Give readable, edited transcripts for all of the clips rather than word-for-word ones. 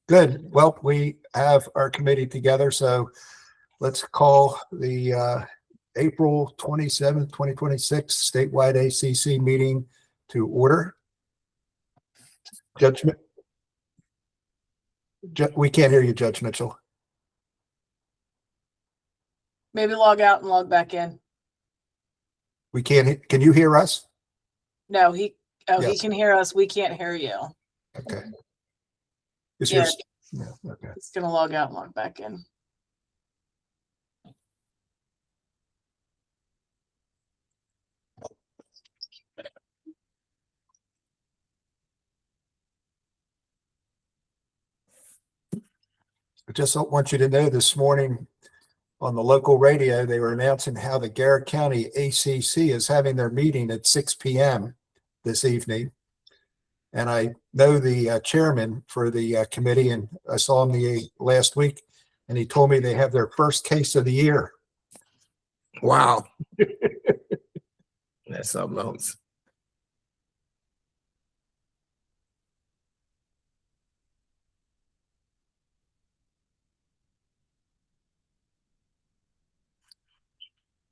Good. Well, we have our committee together, so let's call the April 27th, 2026 statewide ACC meeting to order. Judgment. We can't hear you, Judge Mitchell. Maybe log out and log back in. We can't. Can you hear us? No, he Yes. can hear us. We can't hear you. Okay. Is Yeah. yeah, okay. It's gonna log out and log back in. I just want you to know this morning on the local radio, they were announcing how the Garrett County ACC is having their meeting at 6 p.m. this evening. And I know the chairman for the committee, and I saw him last week, and he told me they have their first case of the year. Wow. That's something else.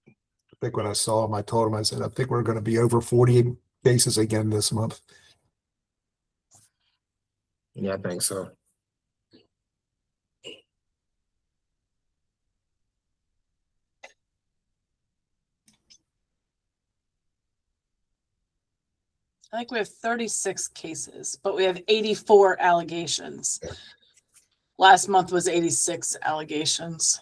I think when I saw him, I told him, I said, I think we're going to be over 40 cases again this month. Yeah, I think so. I think we have 36 cases, but we have 84 allegations. Yeah. Last month was 86 allegations.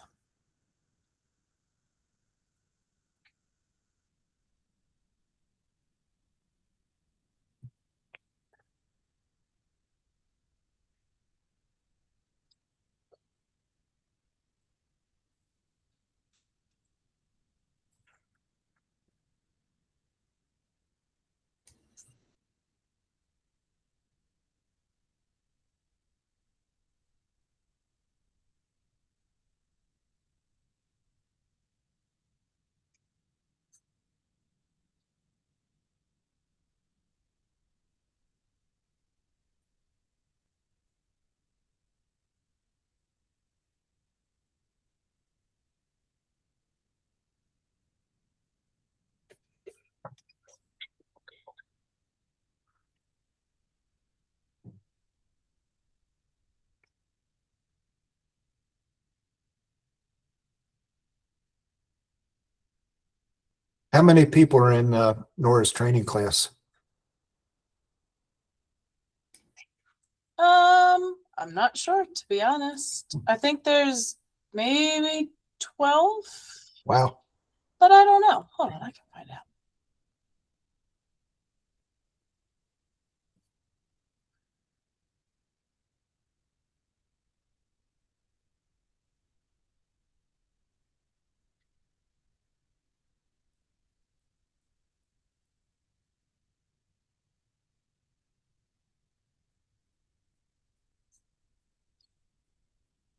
How many people are in Nora's training class? I'm not sure, to be honest. I think there's maybe 12, Wow. but I don't know. Hold on, I can find out.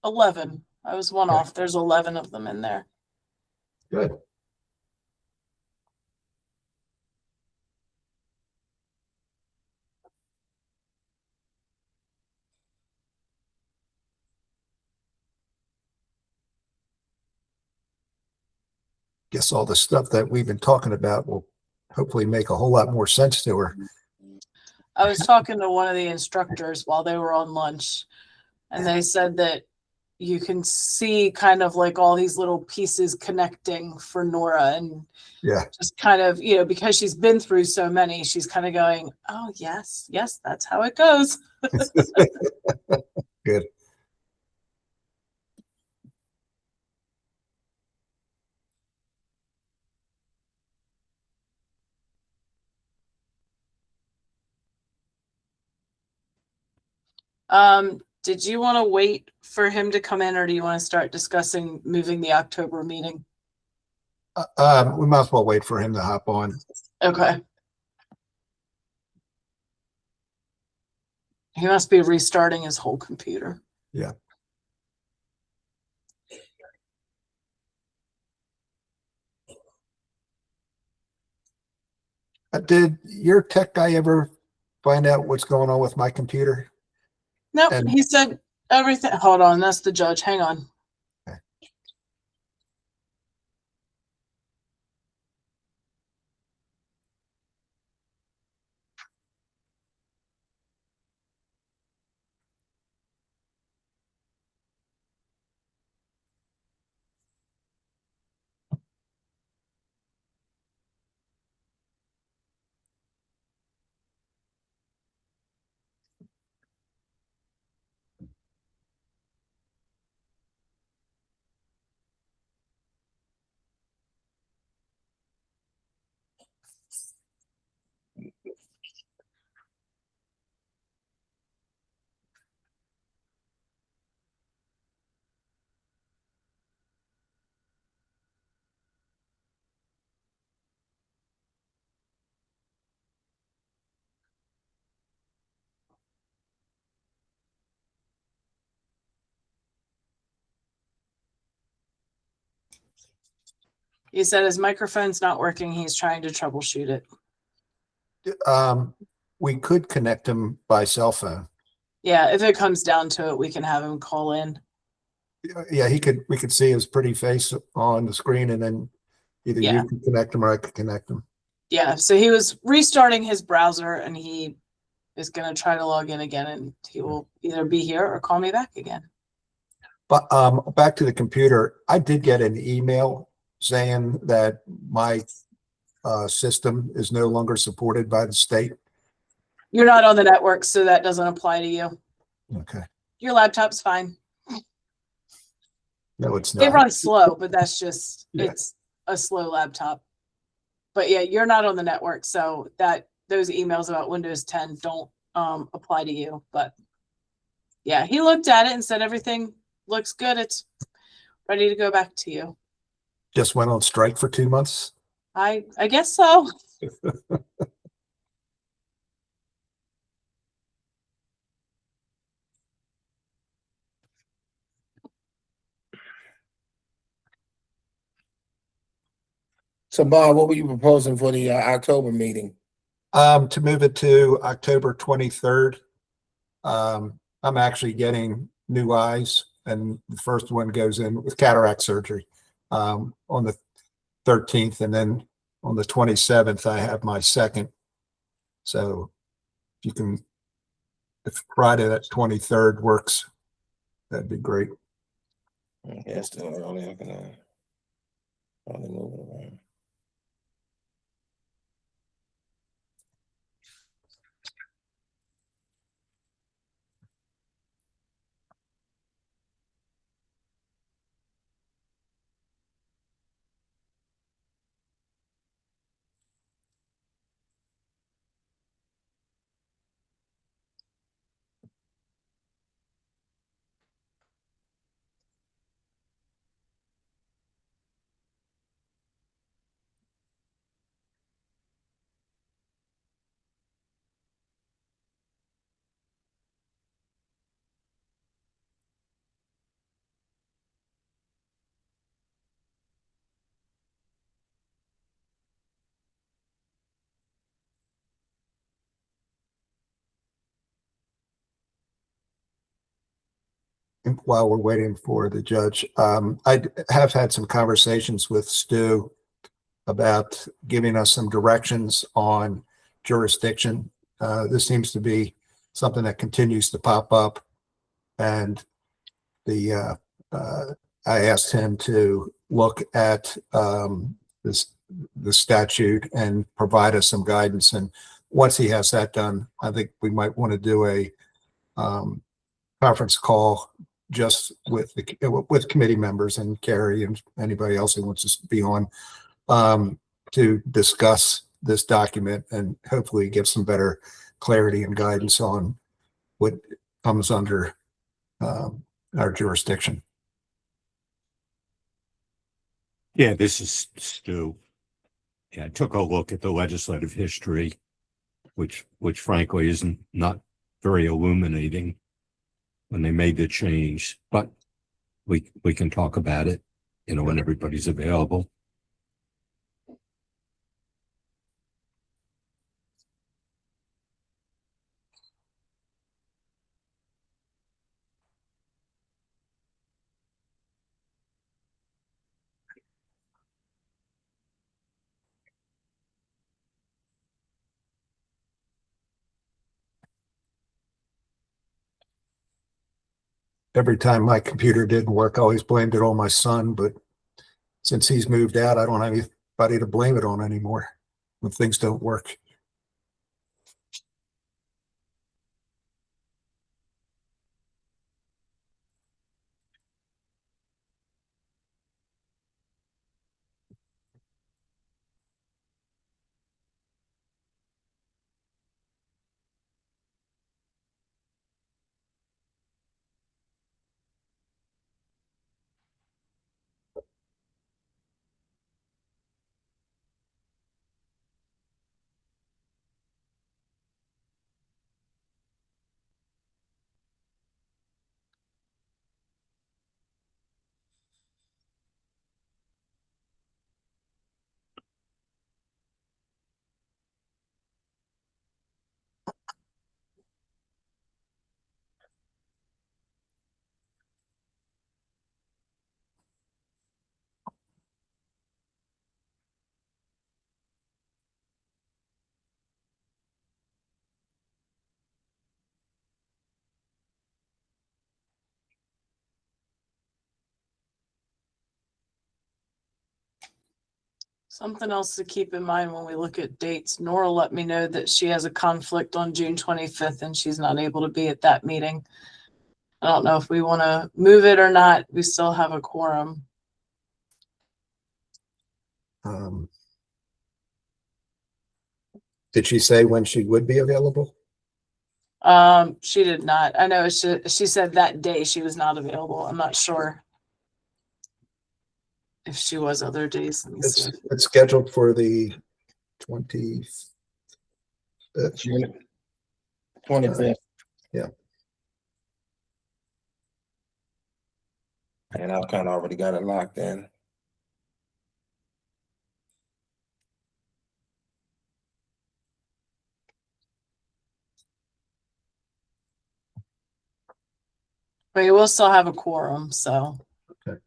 $11. I was one Okay. off. There's 11 of them in there. Good. Guess all the stuff that we've been talking about will hopefully make a whole lot more sense to her. I was talking to one of the instructors while they were on lunch, and they said that you can see kind of like all these little pieces connecting for Nora, and Yeah. just kind of, because she's been through so many, she's kind of going, oh, yes, that's how it goes. Good. Did you want to wait for him to come in, or do you want to start discussing moving the October meeting? We might as well wait for him to hop on. Okay. He must be restarting his whole computer. Yeah. Did your tech guy ever find out what's going on with my computer? Nope. And- He said Everything, hold on, that's the judge. Hang on. He said his microphone's not working. He's trying to troubleshoot it. We could connect him by cell phone. Yeah, if it comes down to it, we can have him call in. Yeah, we could see his pretty face on the screen, and then either Yeah. you could connect him or I could connect him. Yeah, so he was restarting his browser and he is going to try to log in again, and he will either be here or call me back again. But back to the computer, I did get an email saying that my system is no longer supported by the state. You're not on the network, so that doesn't apply to you. Okay. Your laptop's fine. No, it's It not. runs slow, but that's just, Yeah. it's a slow laptop. But yeah, you're not on the network, so that those emails about Windows 10 don't apply to you. But yeah, he looked at it and said everything looks good. It's ready to go back to you. Just went on strike for 2 months. I guess so. So Bob, what were you proposing for the October meeting? To move it to October 23rd. I'm actually getting new eyes, and the first one goes in with cataract surgery on the 13th, and then on the 27th I have my second. So if you can, if Friday that 23rd works, that'd be great. Yeah, it's still early. I can probably move it around. And while we're waiting for the judge, I have had some conversations with Stu about giving us some directions on jurisdiction. This seems to be something that continues to pop up, and the I asked him to look at the statute and provide us some guidance. And once he has that done, I think we might want to do a conference call just with with committee members and Carrie and anybody else who wants to be on to discuss this document and hopefully give some better clarity and guidance on what comes under our jurisdiction. Yeah, this is Stu. Yeah, I took a look at the legislative history, which frankly isn't not very illuminating when they made the change, but we can talk about it, when everybody's available. every time my computer didn't work, I always blamed it on my son, but since he's moved out, I don't have anybody to blame it on anymore when things don't work. Something else to keep in mind when we look at dates, Nora let me know that she has a conflict on June 25th and she's not able to be at that meeting. I don't know if we want to move it or not. We still have a quorum. Did she say when she would be available? She did not. I know she said that day she was not available. I'm not sure if she was other days. Let me see. It's scheduled for the 25th. June 25th. Yeah. And I've kind of already got it locked in. But you will still have a quorum, so. Okay.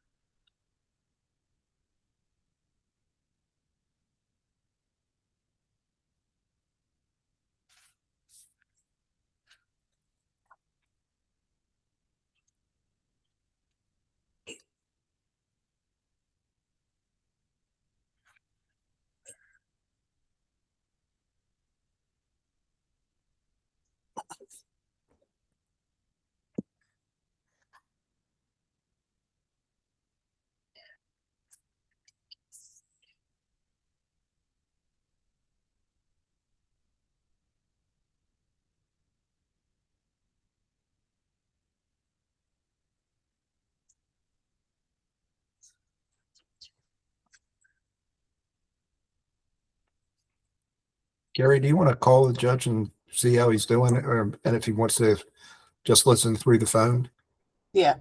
Gary, do you want to call the judge and see how he's doing, and if he wants to just listen through the phone? Yeah.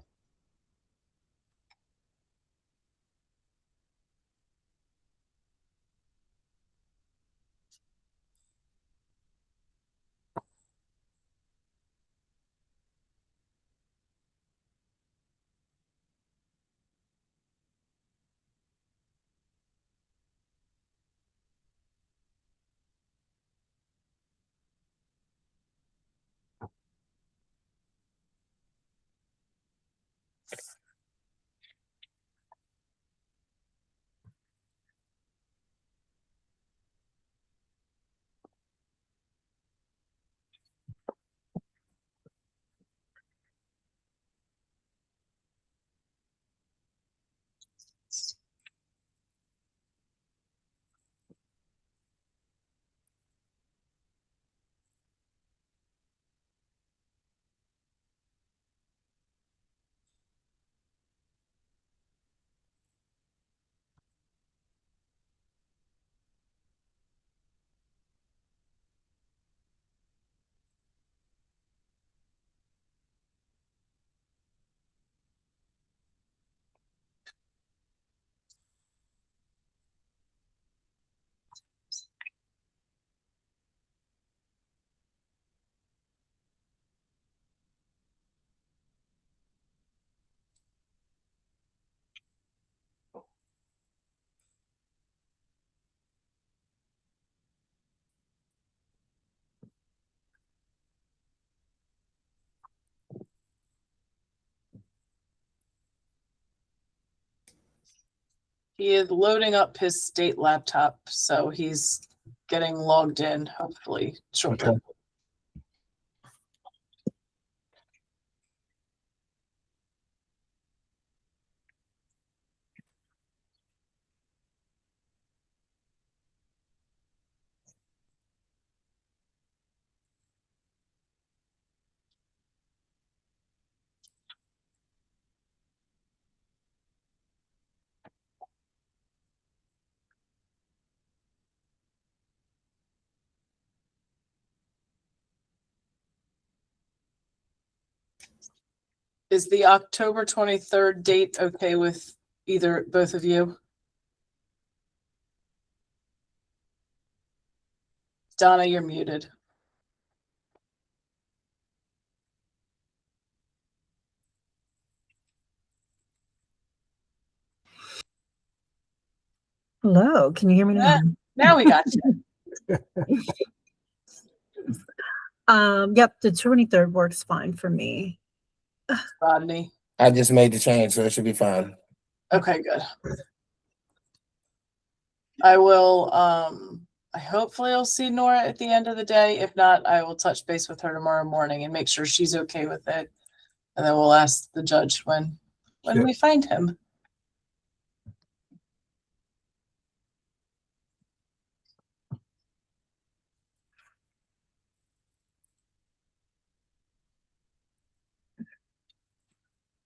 He is loading up his state laptop, so he's getting logged in, hopefully shortly. Okay. Is the October 23rd date okay with both of you? Donna, you're muted. Hello, can you hear me now? Now we got you. Yep, the 23rd works fine for me. Rodney. I just made the change, so it should be fine. Okay, good. I will, I hopefully I'll see Nora at the end of the day. If not, I will touch base with her tomorrow morning and make sure she's okay with it. And then we'll ask the judge when Yeah. we find him.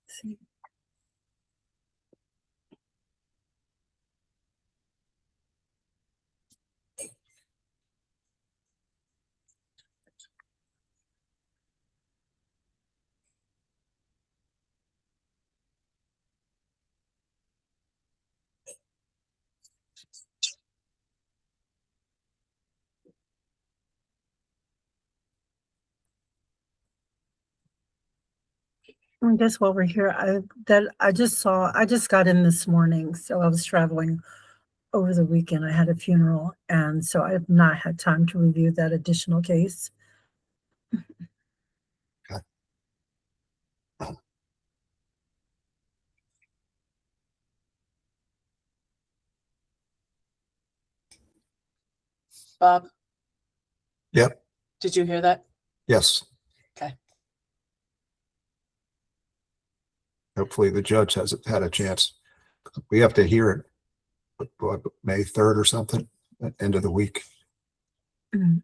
See. I guess while we're here, I just got in this morning, so I was traveling over the weekend. I had a funeral, and so I have not had time to review that additional case. Bob? Yep. Did you hear that? Yes. Okay. Hopefully the judge hasn't had a chance. We have to hear it, May 3rd or something, at end of the week. Mm.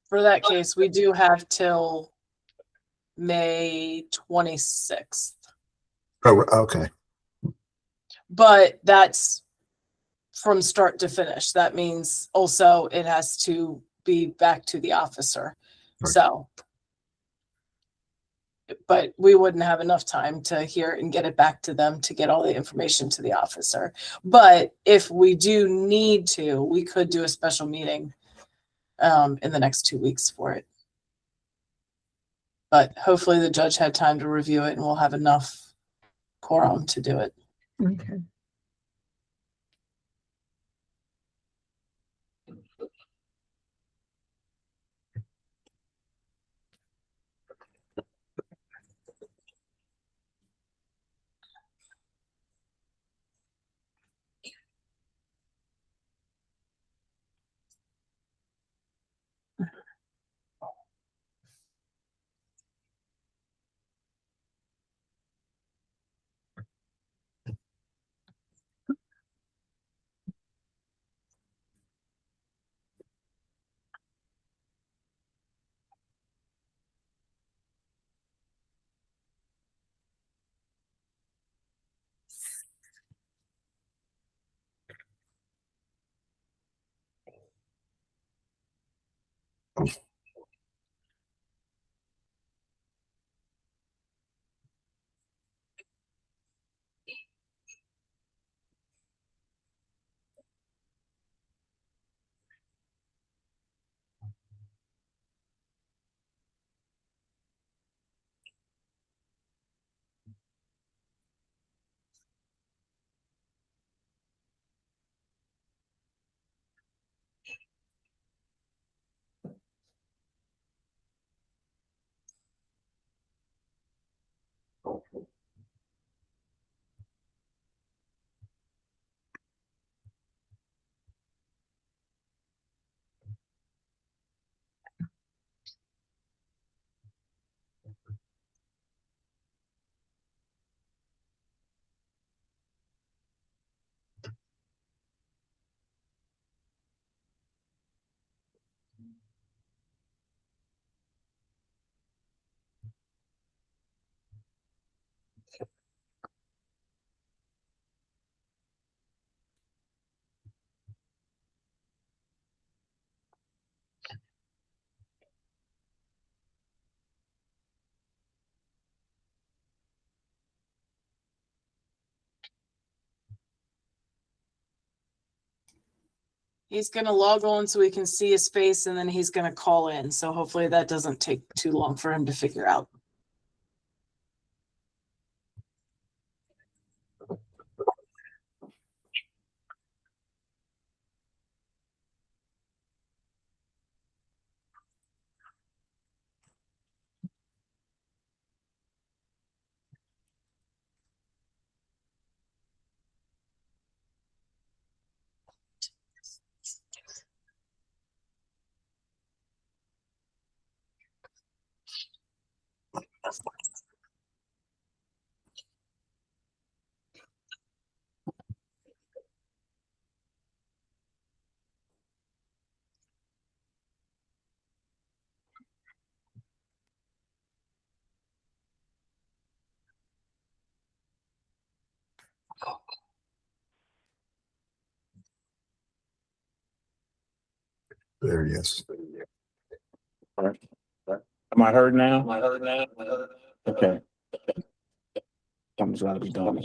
For that case, we do have till May 26th. Oh, okay. But that's from start to finish. That means also it has to be back to the officer. Right. So, but we wouldn't have enough time to hear it and get it back to them to get all the information to the officer. But if we do need to, we could do a special meeting in the next 2 weeks for it. But hopefully the judge had time to review it and we'll have enough quorum to do it. Okay. He's gonna log on so we can see his face, and then he's gonna call in. So hopefully that doesn't take too long for him to figure out. There he is. Am I heard now? Okay. Something's gotta be done.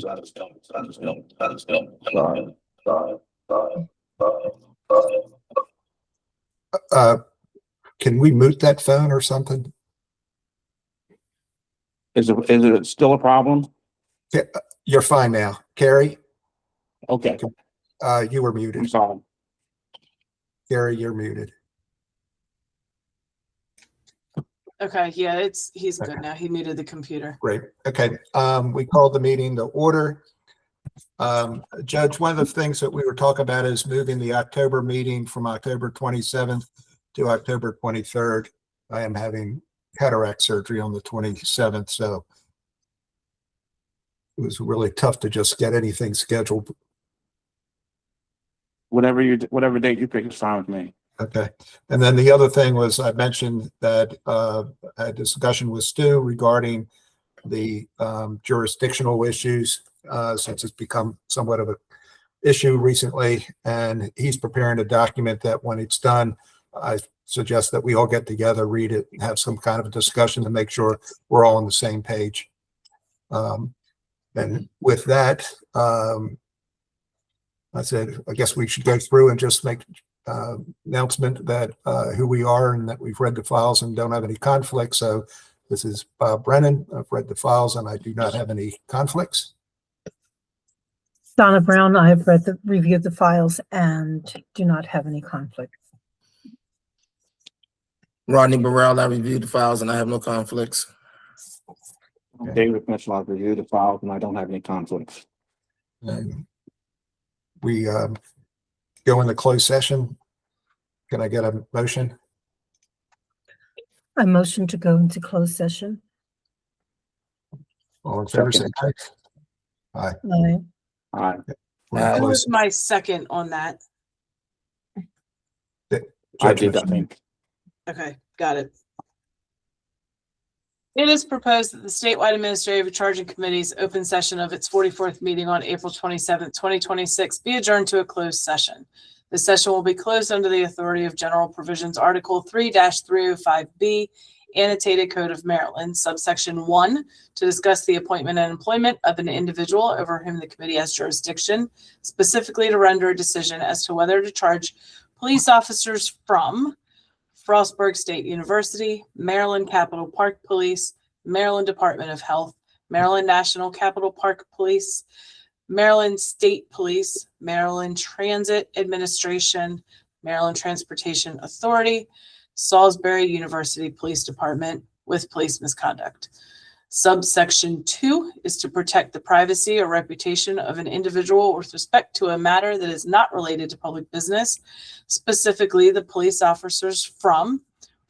Uh, can we mute that phone or something? Is it still a problem? You're fine now. Carrie, Okay, you were I'm muted. sorry. Carrie, you're muted. Okay, yeah, he's good now. He muted the computer. Great. Okay. We called the meeting to order. Judge, one of the things that we were talking about is moving the October meeting from October 27th to October 23rd. I am having cataract surgery on the 27th, so it was really tough to just get anything scheduled. Whatever date you pick is fine with me. Okay. And then the other thing was I mentioned that I had a discussion with Stu regarding the jurisdictional issues since it's become somewhat of an issue recently. And he's preparing a document that when it's done, I suggest that we all get together, read it, and have some kind of a discussion to make sure we're all on the same page. And with that, I said, I guess we should go through and just make announcement that who we are and that we've read the files and don't have any conflicts. So this is Bob Brennan. I've read the files and I do not have any conflicts. Donna Brown, I have reviewed the files and do not have any conflicts. Rodney Burrell, I reviewed the files and I have no conflicts. Okay. David Mitchell, I've reviewed the files and I don't have any conflicts. And we go into closed session. Can I get a motion? I motion to go into closed session. All in favor, say aye. Aye. Aye. All right. We're in Aye. Who closed- was my second on that? I did, I think. Okay, got it. It is proposed that the statewide administrative charging committee's open session of its 44th meeting on April 27th, 2026 be adjourned to a closed session. The session will be closed under the authority of General Provisions Article 3-305B, Annotated Code of Maryland, subsection 1, to discuss the appointment and employment of an individual over whom the committee has jurisdiction, specifically to render a decision as to whether to charge police officers from Frostburg State University, Maryland Capitol Park Police, Maryland Department of Health, Maryland National Capitol Park Police, Maryland State Police, Maryland Transit Administration, Maryland Transportation Authority, Salisbury University Police Department with police misconduct. Subsection 2 is to protect the privacy or reputation of an individual with respect to a matter that is not related to public business, specifically the police officers from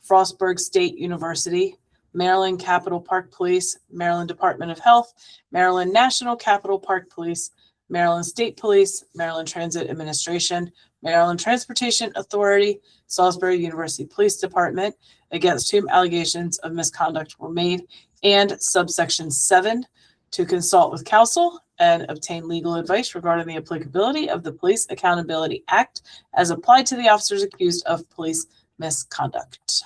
Frostburg State University, Maryland Capitol Park Police, Maryland Department of Health, Maryland National Capitol Park Police, Maryland State Police, Maryland Transit Administration, Maryland Transportation Authority, Salisbury University Police Department, against whom allegations of misconduct were made, and subsection 7, to consult with counsel and obtain legal advice regarding the applicability of the Police Accountability Act as applied to the officers accused of police misconduct.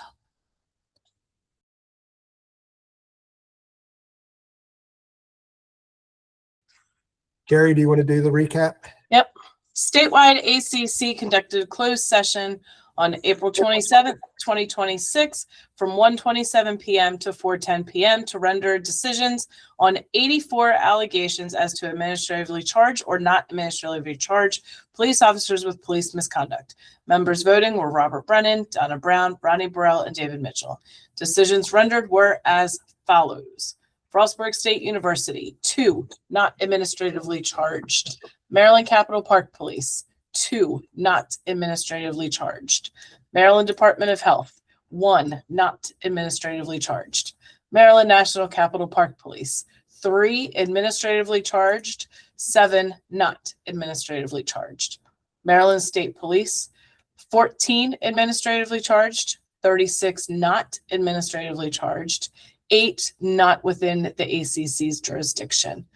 Gary, do you want to do the recap? Yep. Statewide ACC conducted a closed session on April 27th, 2026 from 1:27 p.m. to 4:10 p.m. to render decisions on 84 allegations as to administratively charged or not administratively charged police officers with police misconduct. Members voting were Robert Brennan, Donna Brown, Ronnie Burrell, and David Mitchell. Decisions rendered were as follows. Frostburg State University, 2, not administratively charged. Maryland Capital Park Police, 2, not administratively charged. Maryland Department of Health, 1, not administratively charged. Maryland National Capital Park Police, 3, administratively charged, 7, not administratively charged. Maryland State Police, 14, administratively charged, 36, not administratively charged, 8, not within the ACC's jurisdiction.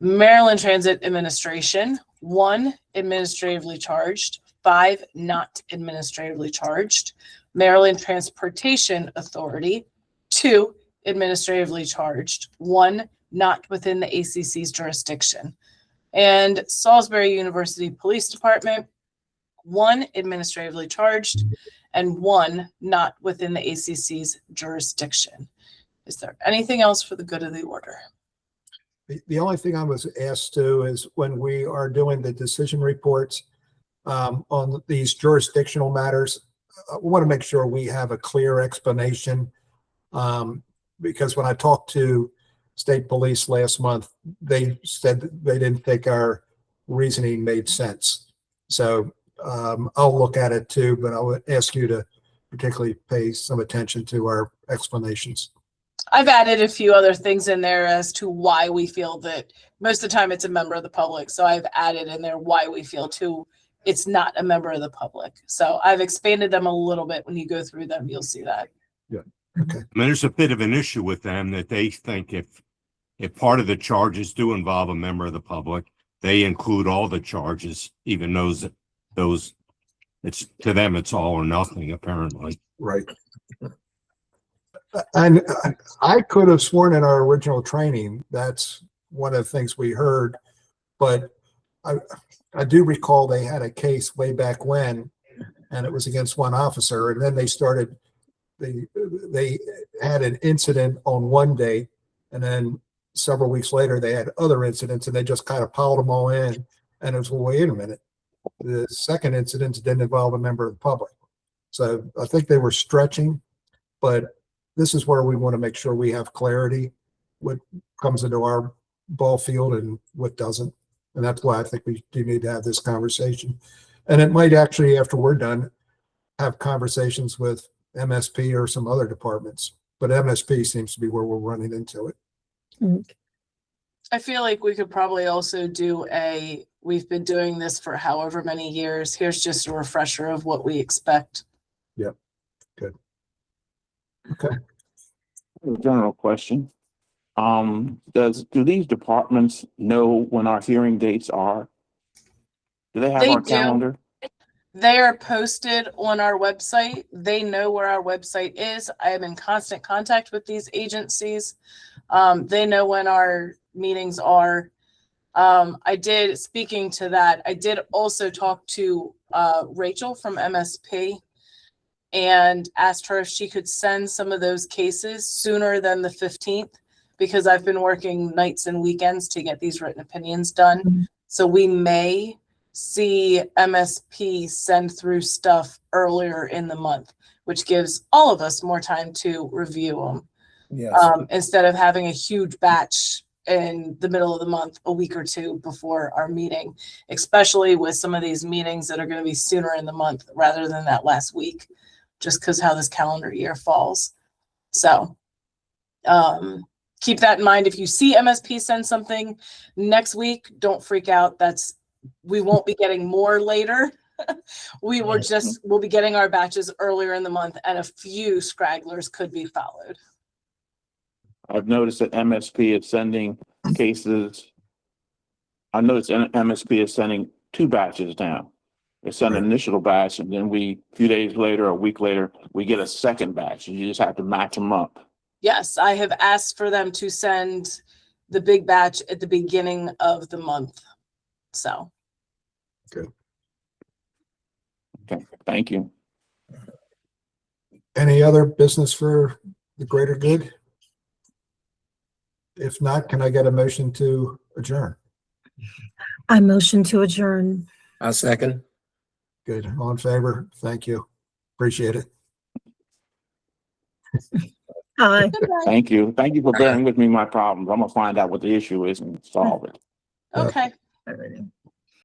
Maryland Transit Administration, 1, administratively charged, 5, not administratively charged. Maryland Transportation Authority, 2, administratively charged, 1, not within the ACC's jurisdiction. And Salisbury University Police Department, 1, administratively charged, and 1, not within the ACC's jurisdiction. Is there anything else for the good of the order? The only thing I was asked to is when we are doing the decision reports on these jurisdictional matters, I want to make sure we have a clear explanation. Because when I talked to state police last month, they said that they didn't think our reasoning made sense. So I'll look at it too, but I would ask you to particularly pay some attention to our explanations. I've added a few other things in there as to why we feel that most of the time it's a member of the public. So I've added in there why we feel too it's not a member of the public. So I've expanded them a little bit. When you go through them, you'll see that. Yeah. Okay. I mean, there's a bit of an issue with them that they think if part of the charges do involve a member of the public, they include all the charges, even those it's to them, it's all or nothing, apparently. Right. And I could have sworn in our original training, that's one of the things we heard, but I do recall they had a case way back when, and it was against one officer, and then they had an incident on one day, and then several weeks later they had other incidents, and they just kind of piled them all in, and it was, well, wait a minute, the second incident didn't involve a member of the public. So I think they were stretching, but this is where we want to make sure we have clarity what comes into our ball field and what doesn't. And that's why I think we do need to have this conversation. And it might actually, after we're done, have conversations with MSP or some other departments. But MSP seems to be where we're running into it. I feel like we could probably also do we've been doing this for however many years. Here's just a refresher of what we expect. Yep. Good. Okay. General question. Do these departments know when our hearing dates are? Do they have They our do. calendar? They are posted on our website. They know where our website is. I am in constant contact with these agencies. They know when our meetings are. Speaking to that, I did also talk to Rachel from MSP and asked her if she could send some of those cases sooner than the 15th, because I've been working nights and weekends to get these written opinions done. Mhm. So we may see MSP send through stuff earlier in the month, which gives all of us more time to review them. Yes. Instead of having a huge batch in the middle of the month, a week or two before our meeting, especially with some of these meetings that are going to be sooner in the month rather than that last week, just because how this calendar year falls. So keep that in mind. If you see MSP send something next week, don't freak out. We won't be getting more later. We'll be getting our batches earlier in the month, and a few scragglers could be followed. I've noticed that MSP is sending cases. I noticed MSP is sending 2 batches now. They send an initial batch, and then a few days later, a week later, we get a second batch, and you just have to match them up. Yes, I have asked for them to send the big batch at the beginning of the month. So Okay, thank you. Any other business for the greater good? If not, can I get a motion to adjourn? I motion to adjourn. I'll second. Good. All in favor? Thank you. Appreciate it. Aye. Thank you. Thank you for bearing with me my problems. I'm gonna find out what the issue is and solve it. Okay. Alrighty.